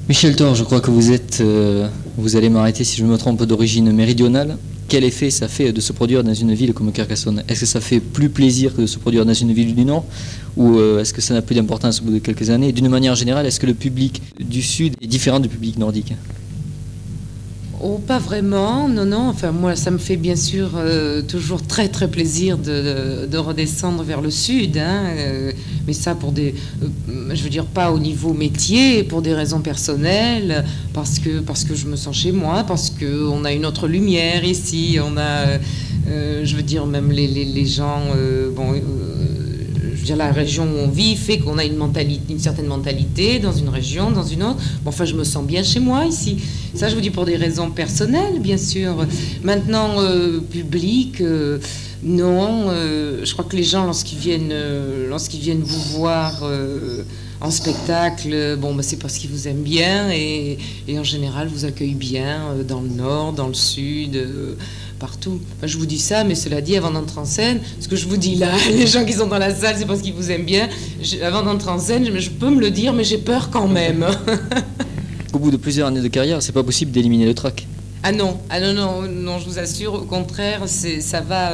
Michel Thor, je crois que vous êtes, vous allez m'arrêter si je me trompe, d'origine méridionale. Quel effet ça fait de se produire dans une ville comme Carcassonne? Est-ce que ça fait plus plaisir que de se produire dans une ville du Nord, ou est-ce que ça n'a plus d'importance au bout de quelques années? Et d'une manière générale, est-ce que le public du Sud est différent du public nordique? Oh, pas vraiment, non, non. Enfin, moi, ça me fait bien sûr toujours très, très plaisir de redescendre vers le sud, hein, mais ça pour des, je veux dire, pas au niveau métier, pour des raisons personnelles, parce que je me sens chez moi, parce que on a une autre lumière ici, on a, je veux dire, même les gens, bon. Je veux dire, la région où on vit fait qu'on a une certaine mentalité dans une région, dans une autre. Bon, enfin, je me sens bien chez moi ici. Ça, je vous dis pour des raisons personnelles, bien sûr. Maintenant, public, non. Je crois que les gens, lorsqu'ils viennent vous voir en spectacle, bon, bah, c'est parce qu'ils vous aiment bien et en général vous accueillent bien dans le nord, dans le sud. Partout. Enfin, je vous dis ça, mais cela dit, avant d'entrer en scène, ce que je vous dis là, les gens qui sont dans la salle, c'est parce qu'ils vous aiment bien. Avant d'entrer en scène, je peux me le dire, mais j'ai peur quand même. Au bout de plusieurs années de carrière, c'est pas possible d'éliminer le trac. Ah non, non, je vous assure, au contraire, ça va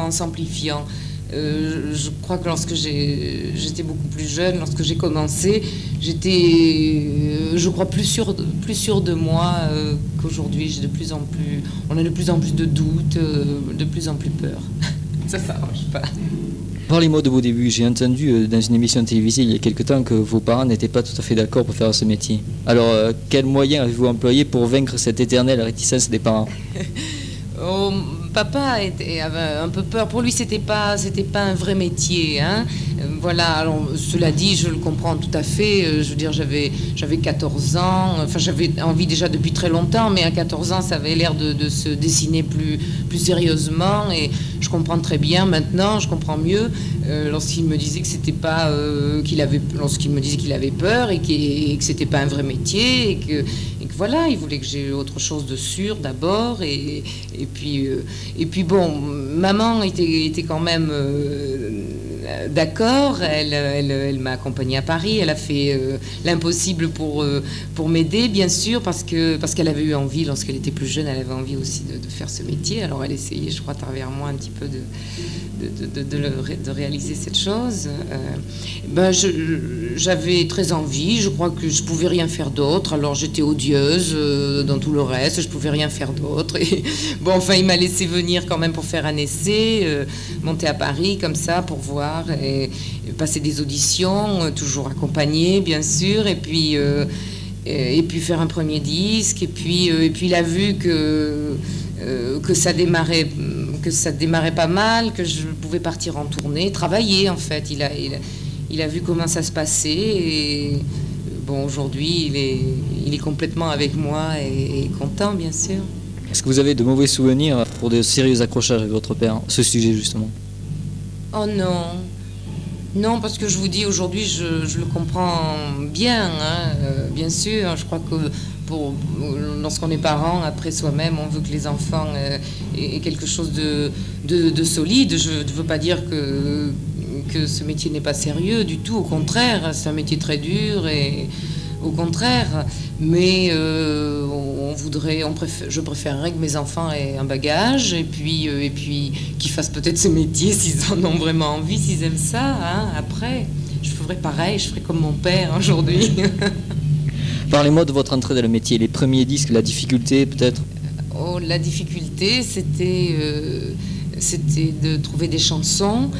en s'amplifiant. Je crois que lorsque j'étais beaucoup plus jeune, lorsque j'ai commencé, j'étais, je crois, plus sûr de moi qu'aujourd'hui. On a de plus en plus de doutes, de plus en plus peur. Ça s'arrange pas. Parlez-moi de vos débuts. J'ai entendu dans une émission télévisée il y a quelque temps que vos parents n'étaient pas tout à fait d'accord pour faire ce métier. Alors, quels moyens avez-vous employé pour vaincre cette éternelle réticence des parents? Oh, papa avait un peu peur. Pour lui, c'était pas un vrai métier, hein. Voilà. Alors, cela dit, je le comprends tout à fait. Je veux dire, j'avais 14 ans. Enfin, j'avais envie déjà depuis très longtemps, mais à 14 ans, ça avait l'air de se dessiner plus sérieusement. Et je comprends très bien maintenant. Je comprends mieux lorsqu'il me disait que c'était pas lorsqu'il me disait qu'il avait peur et que c'était pas un vrai métier et que voilà, il voulait que j'ai autre chose de sûr d'abord et puis bon, maman était quand même d'accord. Elle m'a accompagnée à Paris. Elle a fait l'impossible pour m'aider, bien sûr, parce qu'elle avait eu envie, lorsqu'elle était plus jeune, elle avait envie aussi de faire ce métier. Alors elle essayait, je crois, à travers moi un petit peu de réaliser cette chose. J'avais très envie. Je crois que je pouvais rien faire d'autre. Alors j'étais odieuse dans tout le reste. Je pouvais rien faire d'autre. Et bon, enfin, il m'a laissé venir quand même pour faire un essai, monter à Paris comme ça pour voir et passer des auditions, toujours accompagnée, bien sûr. Et puis faire un premier disque. Et puis il a vu que ça démarrait pas mal, que je pouvais partir en tournée, travailler en fait. Il a vu comment ça se passait et bon, aujourd'hui il est complètement avec moi et content, bien sûr. Est-ce que vous avez de mauvais souvenirs pour de sérieux accrochages avec votre père, ce sujet justement? Oh non. Non, parce que je vous dis, aujourd'hui, je le comprends bien, hein, bien sûr. Je crois que lorsqu'on est parent, après soi-même, on veut que les enfants aient quelque chose de solide. Je ne veux pas dire que ce métier n'est pas sérieux du tout. Au contraire, c'est un métier très dur et au contraire. Mais je préférerais que mes enfants aient un bagage et puis qu'ils fassent peut-être ce métier s'ils en ont vraiment envie, s'ils aiment ça. Hein, après, je ferais pareil, je ferais comme mon père aujourd'hui. Parlez-moi de votre entrée dans le métier, les premiers disques, la difficulté peut-être. Oh, la difficulté, c'était de trouver des chansons.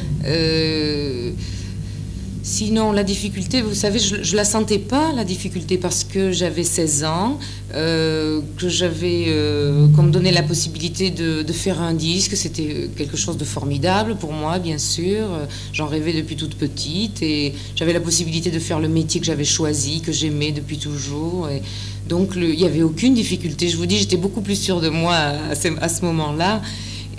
Sinon, la difficulté, vous savez, je la sentais pas, la difficulté, parce que j'avais 16 ans, qu'on me donnait la possibilité de faire un disque. C'était quelque chose de formidable pour moi, bien sûr. J'en rêvais depuis toute petite et j'avais la possibilité de faire le métier que j'avais choisi, que j'aimais depuis toujours. Et donc, il n'y avait aucune difficulté. Je vous dis, j'étais beaucoup plus sûre de moi à ce moment-là.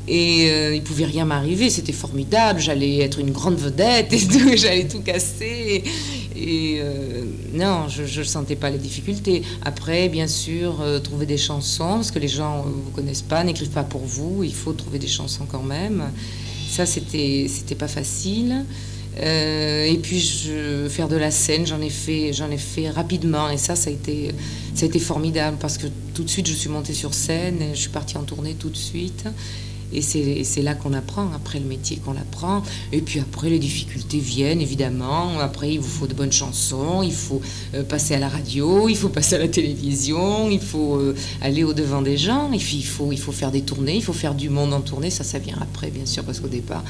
Et il ne pouvait rien m'arriver, c'était formidable, j'allais être une grande vedette et tout, j'allais tout casser. Non, je ne sentais pas les difficultés. Après, bien sûr, trouver des chansons, parce que les gens ne vous connaissent pas, n'écrivent pas pour vous, il faut trouver des chansons quand même. Ça, c'était pas facile. Et puis faire de la scène, j'en ai fait rapidement, et ça a été formidable, parce que tout de suite je suis montée sur scène, et je suis partie en tournée tout de suite. Et c'est là qu'on apprend, après le métier qu'on apprend. Et puis après, les difficultés viennent, évidemment. Après, il vous faut de bonnes chansons, il faut passer à la radio, il faut passer à la télévision, il faut aller au-devant des gens, il faut faire des tournées, il faut faire du monde en tournée. Ça vient après, bien sûr, parce qu'au départ,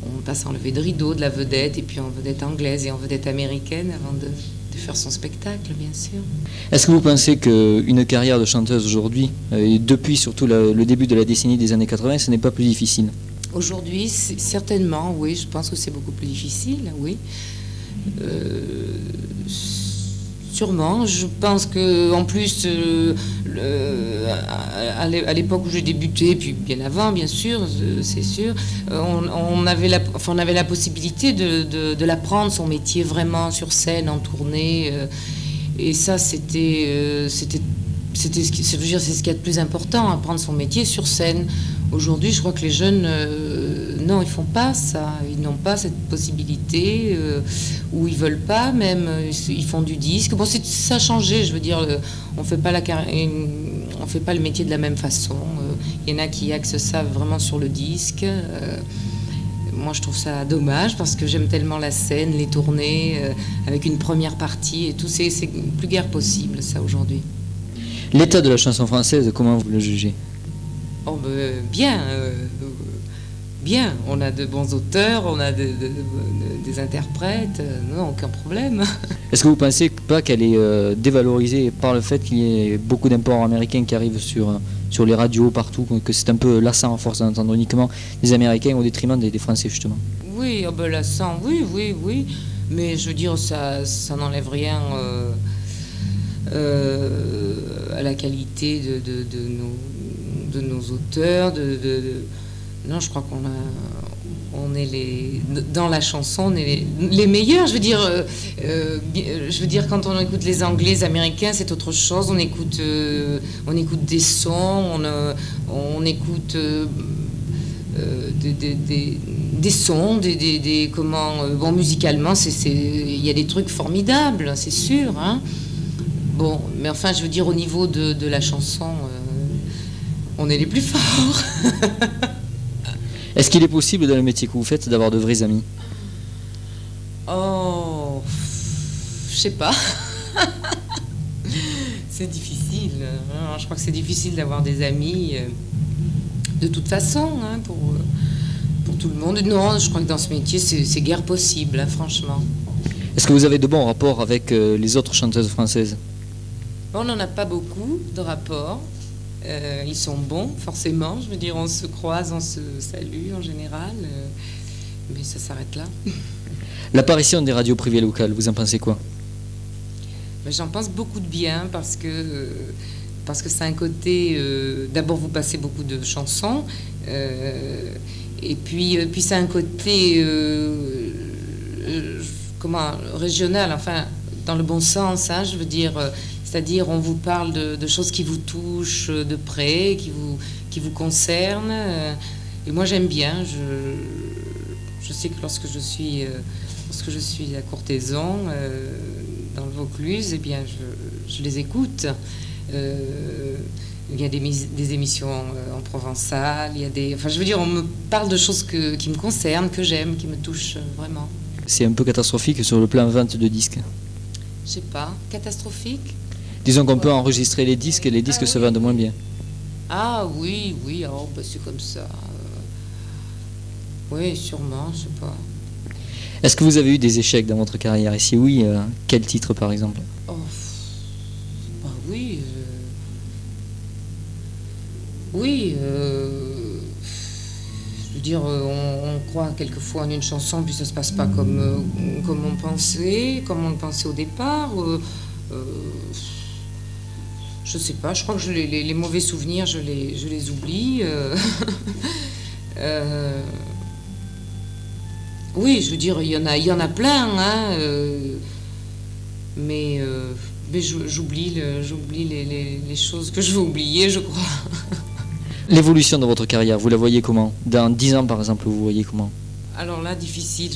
on passe à enlever de rideau, de la vedette, et puis en vedette anglaise et en vedette américaine avant de faire son spectacle, bien sûr. Est-ce que vous pensez qu'une carrière de chanteuse aujourd'hui, et depuis surtout le début de la décennie des années 80, ce n'est pas plus difficile? Aujourd'hui, certainement, oui, je pense que c'est beaucoup plus difficile, oui. Sûrement, je pense que en plus, à l'époque où j'ai débuté, puis bien avant, bien sûr, c'est sûr, on avait la possibilité de l'apprendre, son métier, vraiment sur scène, en tournée, et ça, c'était ce qu'il y a de plus important, apprendre son métier sur scène. Aujourd'hui, je crois que les jeunes, non, ils font pas ça. Ils n'ont pas cette possibilité, ou ils veulent pas même. Ils font du disque. Bon, ça a changé. Je veux dire, on fait pas le métier de la même façon. Il y en a qui axent ça vraiment sur le disque. Moi, je trouve ça dommage, parce que j'aime tellement la scène, les tournées, avec une première partie et tout. C'est plus guère possible, ça, aujourd'hui. L'état de la chanson française, comment vous le jugez? Oh, bien, bien. On a de bons auteurs, on a des interprètes, non, aucun problème. Est-ce que vous pensez pas qu'elle est dévalorisée par le fait qu'il y ait beaucoup d'imports américains qui arrivent sur les radios partout, que c'est un peu lassant à force d'entendre uniquement des Américains au détriment des Français, justement? Oui, oh ben, lassant, oui, mais je veux dire, ça n'enlève rien à la qualité de nos auteurs, non, je crois on est dans la chanson, on est les meilleurs. Je veux dire, quand on écoute les Anglais, les Américains, c'est autre chose. On écoute des sons, on écoute des sons, bon, musicalement, il y a des trucs formidables, c'est sûr, hein. Bon, mais enfin, je veux dire, au niveau de la chanson, on est les plus forts. Est-ce qu'il est possible, dans le métier que vous faites, d'avoir de vrais amis? Oh, je sais pas. C'est difficile. Je crois que c'est difficile d'avoir des amis de toute façon, hein, pour tout le monde. Non, je crois que dans ce métier, c'est guère possible, hein, franchement. Est-ce que vous avez de bons rapports avec les autres chanteuses françaises? On n'en a pas beaucoup de rapports. Ils sont bons, forcément. Je veux dire, on se croise, on se salue en général. Mais ça s'arrête là. L'apparition des radios privées locales, vous en pensez quoi? J'en pense beaucoup de bien, parce que c'est un côté... D'abord, vous passez beaucoup de chansons. Et puis c'est un côté... régional, enfin, dans le bon sens, hein, je veux dire... C'est-à-dire, on vous parle de choses qui vous touchent de près, qui vous concernent. Et moi, j'aime bien. Je sais que lorsque je suis à Courthézon, dans le Vaucluse, eh bien, je les écoute. Il y a des émissions en provençal. Enfin, je veux dire, on me parle de choses qui me concernent, que j'aime, qui me touchent vraiment. C'est un peu catastrophique sur le plan vente de disques. Je sais pas, catastrophique. Disons qu'on peut enregistrer les disques et les disques se vendent moins bien. Ah oui, oh, bah, c'est comme ça. Oui, sûrement, je sais pas. Est-ce que vous avez eu des échecs dans votre carrière? Et si oui, quel titre par exemple? Oh, bah oui. Oui, je veux dire, on croit quelquefois en une chanson, puis ça se passe pas comme on pensait, comme on le pensait au départ. Je sais pas, je crois que les mauvais souvenirs, je les oublie. Oui, je veux dire, il y en a plein, hein, mais j'oublie les choses que je veux oublier, je crois. L'évolution de votre carrière, vous la voyez comment? Dans 10 ans, par exemple, vous voyez comment? Alors là, difficile.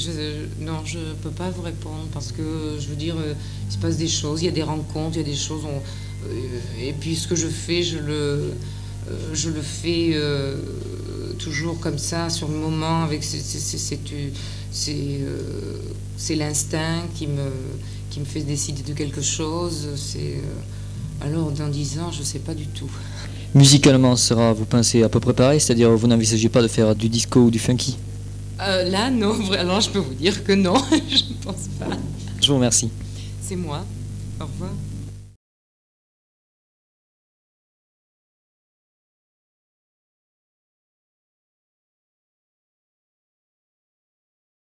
Non, je ne peux pas vous répondre parce que, je veux dire, il se passe des choses, il y a des rencontres, il y a des choses. Et puis ce que je fais, je le fais toujours comme ça, sur le moment, avec c'est l'instinct qui me fait décider de quelque chose. Alors, dans 10 ans, je ne sais pas du tout. Musicalement, vous pensez à peu près pareil, c'est-à-dire vous n'envisagez pas de faire du disco ou du funky? Là, non. Alors, je peux vous dire que non, je ne pense pas. Je vous remercie. C'est moi. Au revoir.